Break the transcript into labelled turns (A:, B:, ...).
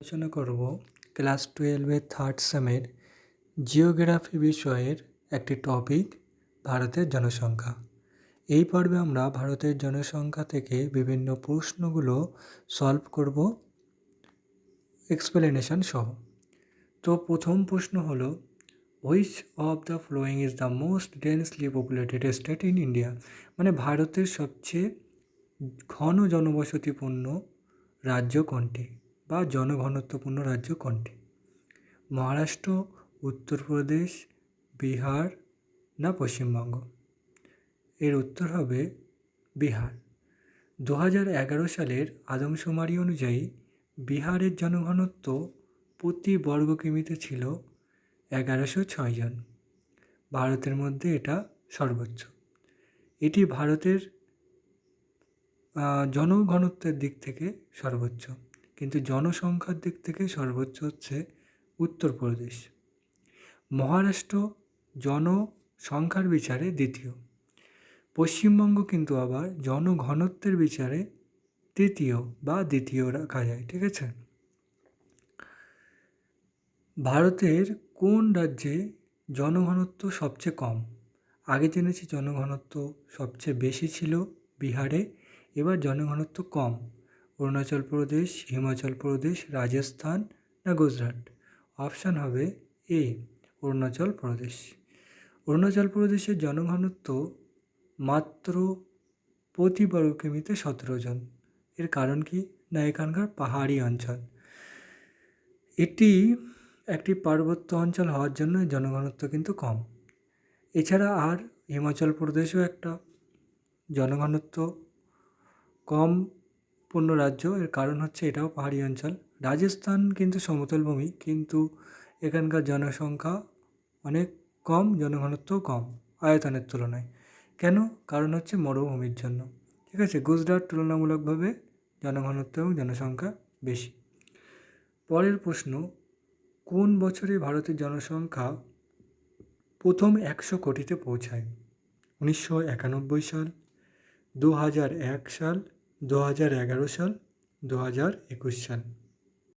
A: আলোচনা করব class 12-এর third সেমের geography বিষয়ের একটি টপিক ভারতের জনসংখ্যা। এই পর্বে আমরা ভারতের জনসংখ্যা থেকে বিভিন্ন প্রশ্নগুলো সলভ করব এক্সপ্লেনেশন সহ। তো প্রথম প্রশ্ন হলো, which of the following is the most densely populated state in India? মানে ভারতের সবচেয়ে ঘন জনবসতিপূর্ণ রাজ্য কোনটি বা জনঘনত্বপূর্ণ রাজ্য কোনটি? মহারাষ্ট্র, উত্তরপ্রদেশ, বিহার না পশ্চিমবঙ্গ? এর উত্তর হবে বিহার। 2011 সালের আদমশুমারি অনুযায়ী বিহারের জনঘনত্ব প্রতি বর্গ কিমিতে ছিল 1106 জন। ভারতের মধ্যে এটা সর্বোচ্চ। এটি ভারতের জনঘনত্বের দিক থেকে সর্বোচ্চ, কিন্তু জনসংখ্যার দিক থেকে সর্বোচ্চ হচ্ছে উত্তরপ্রদেশ। মহারাষ্ট্র জনসংখ্যার বিচারে দ্বিতীয়। পশ্চিমবঙ্গ কিন্তু আবার জনঘনত্বের বিচারে তৃতীয় বা দ্বিতীয় রাখা যায়, ঠিক আছে? ভারতের কোন রাজ্যে জনঘনত্ব সবচেয়ে কম? আগে জেনেছি জনঘনত্ব সবচেয়ে বেশি ছিল বিহারে, এবার জনঘনত্ব কম। অরুণাচল প্রদেশ, হিমাচল প্রদেশ, রাজস্থান না গুজরাট? অপশান হবে এ, অরুণাচল প্রদেশ। অরুণাচল প্রদেশের জনঘনত্ব মাত্র প্রতি বর্গ কিমিতে 17 জন। এর কারণ কি না, এখানকার পাহাড়ি অঞ্চল। এটি একটি পার্বত্য অঞ্চল হওয়ার জন্য জনঘনত্ব কিন্তু কম। এছাড়া আর হিমাচল প্রদেশও একটা জনঘনত্ব কম পূর্ণ রাজ্য, এর কারণ হচ্ছে এটাও পাহাড়ি অঞ্চল। রাজস্থান কিন্তু সমতল ভূমি, কিন্তু এখানকার জনসংখ্যা অনেক কম, জনঘনত্বও কম আয়তনের তুলনায়। কেন? কারণ হচ্ছে মরুভূমির জন্য, ঠিক আছে? গুজরাট তুলনামূলকভাবে জনঘনত্ব এবং জনসংখ্যা বেশি। পরের প্রশ্ন, কোন বছরে ভারতের জনসংখ্যা প্রথম 100 কোটিতে পৌঁছায়? 1991 সাল, 2001 সাল, 2011 সাল, 2021 সাল?